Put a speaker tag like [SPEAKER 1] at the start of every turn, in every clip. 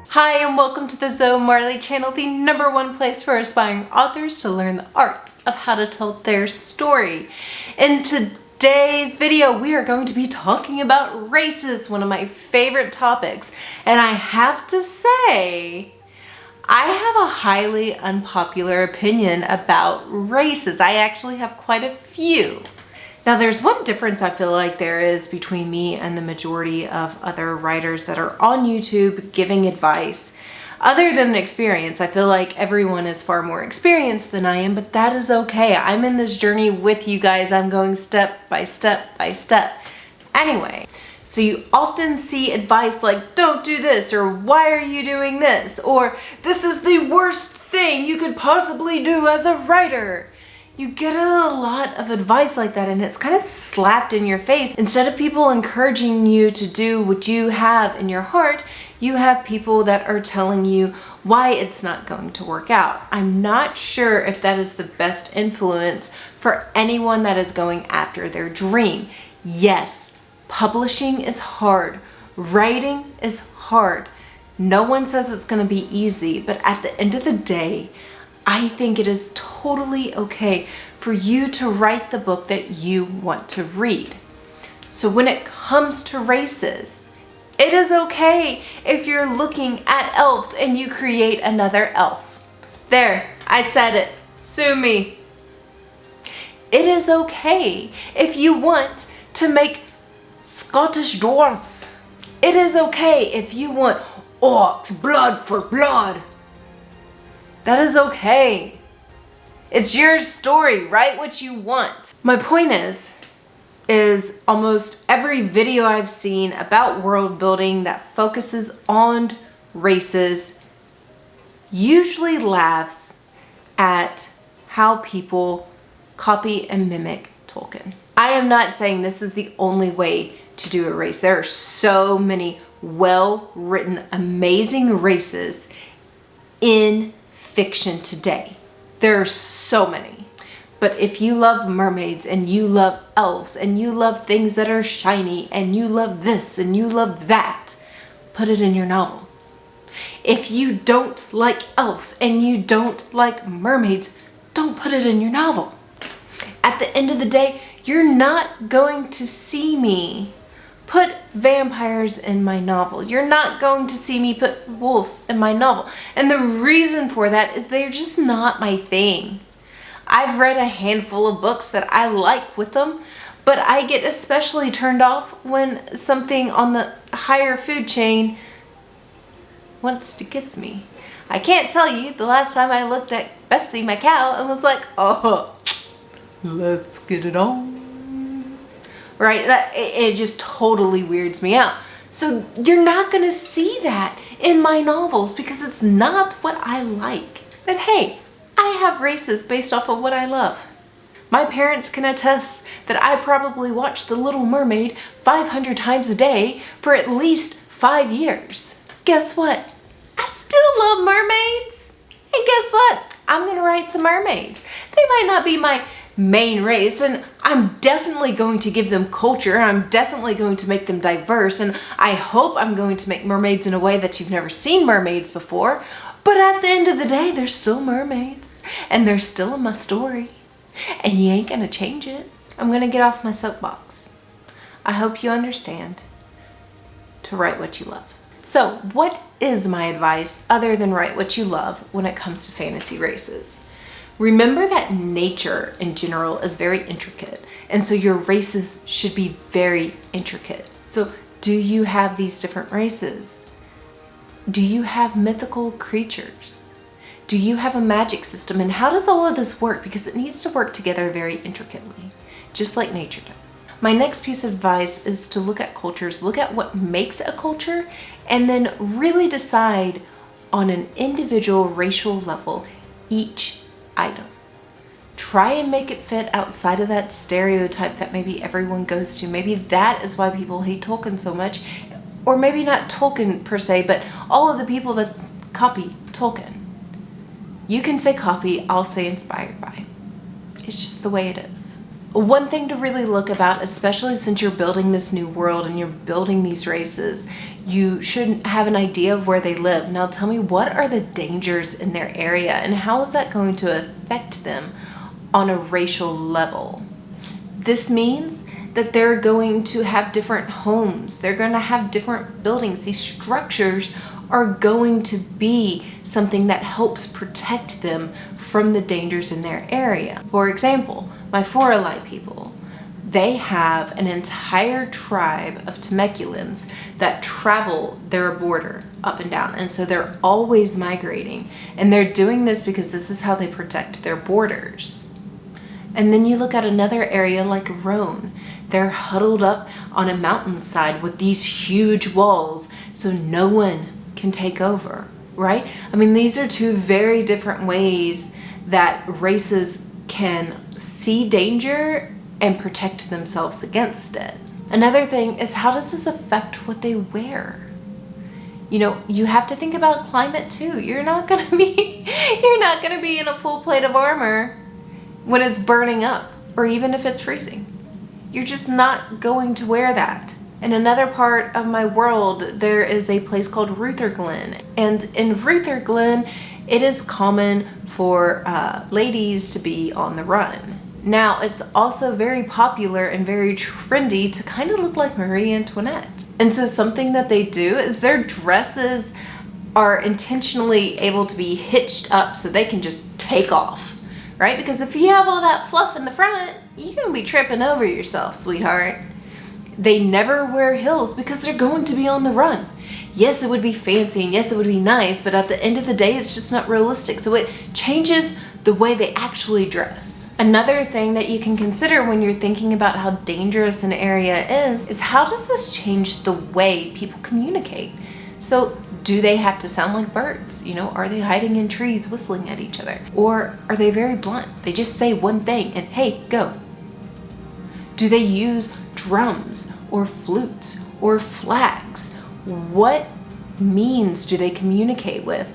[SPEAKER 1] Hi and welcome to the Zoe Marley channel, the #1 place for aspiring authors to learn the art of how to tell their story. In today's video, we are going to be talking about races, one of my favorite topics. And I have to say, I have a highly unpopular opinion about races. I actually have quite a few. Now there's one difference I feel like there is between me and the majority of other writers that are on YouTube giving advice. Other than experience, I feel like everyone is far more experienced than I am, but that is okay. I'm in this journey with you guys. I'm going step by step by step. Anyway, so you often see advice like, don't do this, or why are you doing this? Or this is the worst thing you could possibly do as a writer. You get a lot of advice like that and it's kind of slapped in your face. Instead of people encouraging you to do what you have in your heart, you have people that are telling you why it's not going to work out. I'm not sure if that is the best influence for anyone that is going after their dream. Yes, publishing is hard. Writing is hard. No one says it's going to be easy, but at the end of the day, I think it is totally okay for you to write the book that you want to read. So when it comes to races, it is okay if you're looking at elves and you create another elf. There, I said it. Sue me. It is okay if you want to make Scottish dwarfs. It is okay if you want orcs, blood for blood. That is okay. It's your story. Write what you want. My point is almost every video I've seen about world building that focuses on races usually laughs at how people copy and mimic Tolkien. I am not saying this is the only way to do a race. There are so many well-written, amazing races in fiction today. There are so many. But if you love mermaids and you love elves and you love things that are shiny and you love this and you love that, put it in your novel. If you don't like elves and you don't like mermaids, don't put it in your novel. At the end of the day, you're not going to see me put vampires in my novel. You're not going to see me put wolves in my novel. And the reason for that is they're just not my thing. I've read a handful of books that I like with them, but I get especially turned off when something on the higher food chain wants to kiss me. I can't tell you the last time I looked at Bessie, my cow, and was like, oh, let's get it on. Right? It just totally weirds me out. So you're not going to see that in my novels because it's not what I like. But hey, I have races based off of what I love. My parents can attest that I probably watched The Little Mermaid 500 times a day for at least 5 years. Guess what? I still love mermaids. And guess what? I'm going to write some mermaids. They might not be my main race, and I'm definitely going to give them culture. I'm definitely going to make them diverse, and I hope I'm going to make mermaids in a way that you've never seen mermaids before. But at the end of the day, they're still mermaids, and they're still in my story, and you ain't gonna change it. I'm gonna get off my soapbox. I hope you understand to write what you love. So what is my advice other than write what you love when it comes to fantasy races? Remember that nature in general is very intricate, and so your races should be very intricate. So do you have these different races? Do you have mythical creatures? Do you have a magic system? And how does all of this work? Because it needs to work together very intricately, just like nature does. My next piece of advice is to look at cultures, look at what makes a culture, and then really decide on an individual racial level each item. Try and make it fit outside of that stereotype that maybe everyone goes to. Maybe that is why people hate Tolkien so much, or maybe not Tolkien per se, but all of the people that copy Tolkien. You can say copy, I'll say inspired by. It's just the way it is. One thing to really look about, especially since you're building this new world and you're building these races, you should have an idea of where they live. Now tell me, what are the dangers in their area and how is that going to affect them on a racial level? This means that they're going to have different homes. They're going to have different buildings. These structures are going to be something that helps protect them from the dangers in their area. For example, my Forelai people, they have an entire tribe of Temeculans that travel their border up and down. And so they're always migrating. And they're doing this because this is how they protect their borders. And then you look at another area like Rhone. They're huddled up on a mountainside with these huge walls so no one can take over, right? I mean, these are two very different ways that races can see danger and protect themselves against it. Another thing is, how does this affect what they wear? You know, you have to think about climate too. You're not gonna be in a full plate of armor when it's burning up, or even if it's freezing. You're just not going to wear that. In another part of my world, there is a place called Rutherglen. And in Rutherglen, it is common for ladies to be on the run. Now, it's also very popular and very trendy to kind of look like Marie Antoinette. And so something that they do is their dresses are intentionally able to be hitched up so they can just take off, right? Because if you have all that fluff in the front, you're gonna be tripping over yourself, sweetheart. They never wear heels because they're going to be on the run. Yes, it would be fancy and yes, it would be nice, but at the end of the day, it's just not realistic. So it changes the way they actually dress. Another thing that you can consider when you're thinking about how dangerous an area is how does this change the way people communicate? So do they have to sound like birds? You know, are they hiding in trees whistling at each other? Or are they very blunt? They just say one thing and hey, go. Do they use drums or flutes or flags? What means do they communicate with?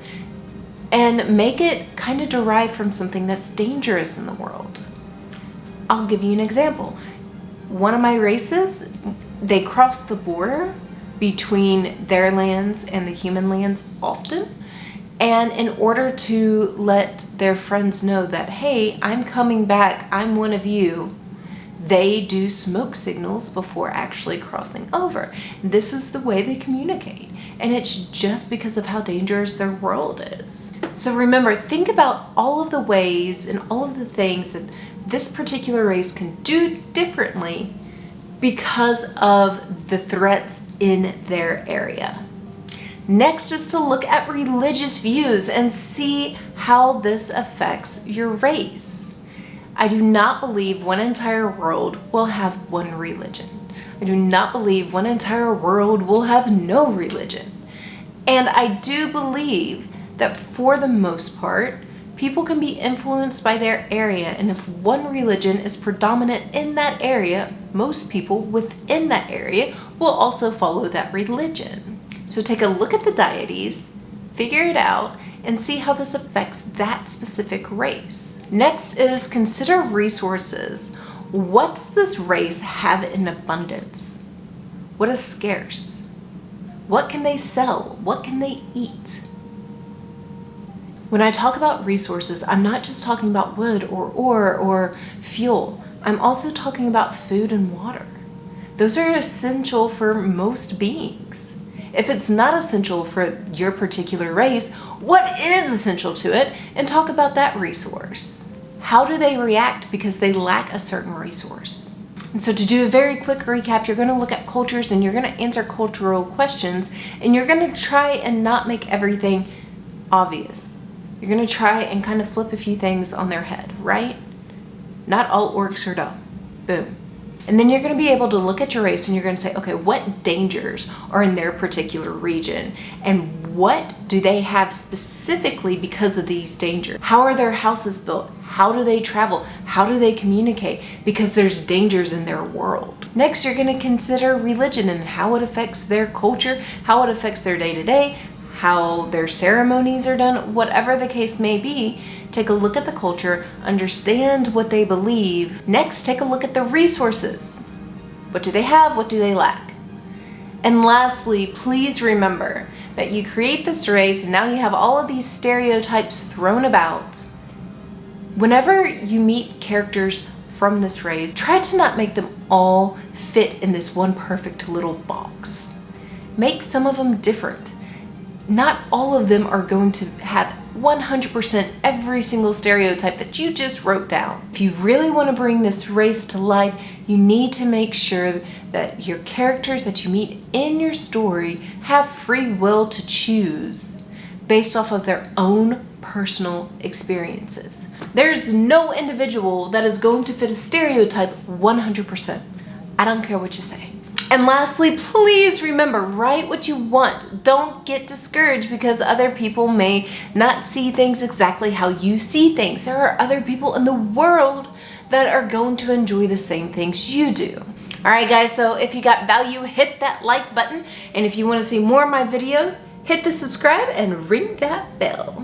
[SPEAKER 1] And make it kind of derive from something that's dangerous in the world. I'll give you an example. One of my races, they cross the border between their lands and the human lands often. And in order to let their friends know that, hey, I'm coming back, I'm one of you, they do smoke signals before actually crossing over. This is the way they communicate. And it's just because of how dangerous their world is. So remember, think about all of the ways and all of the things that this particular race can do differently because of the threats in their area. Next is to look at religious views and see how this affects your race. I do not believe one entire world will have one religion. I do not believe one entire world will have no religion. And I do believe that for the most part, people can be influenced by their area, and if one religion is predominant in that area, most people within that area will also follow that religion. So take a look at the deities, figure it out, and see how this affects that specific race. Next is consider resources. What does this race have in abundance? What is scarce? What can they sell? What can they eat? When I talk about resources, I'm not just talking about wood or ore or fuel. I'm also talking about food and water. Those are essential for most beings. If it's not essential for your particular race, what is essential to it? And talk about that resource. How do they react because they lack a certain resource? And so to do a very quick recap, you're going to look at cultures and you're going to answer cultural questions, and you're going to try and not make everything obvious. You're going to try and kind of flip a few things on their head, right? Not all orcs are dumb. Boom. And then you're going to be able to look at your race and you're going to say, okay, what dangers are in their particular region? And what do they have specifically because of these dangers? How are their houses built? How do they travel? How do they communicate? Because there's dangers in their world. Next, you're going to consider religion and how it affects their culture, how it affects their day-to-day, how their ceremonies are done, whatever the case may be. Take a look at the culture, understand what they believe. Next, take a look at the resources. What do they have? What do they lack? And lastly, please remember that you create this race and now you have all of these stereotypes thrown about. Whenever you meet characters from this race, try to not make them all fit in this one perfect little box. Make some of them different. Not all of them are going to have 100% every single stereotype that you just wrote down. If you really want to bring this race to life, you need to make sure that your characters that you meet in your story have free will to choose based off of their own personal experiences. There's no individual that is going to fit a stereotype 100%. I don't care what you say. And lastly, please remember, write what you want. Don't get discouraged because other people may not see things exactly how you see things. There are other people in the world that are going to enjoy the same things you do. All right, guys, so if you got value, hit that like button. And if you want to see more of my videos, hit the subscribe and ring that bell.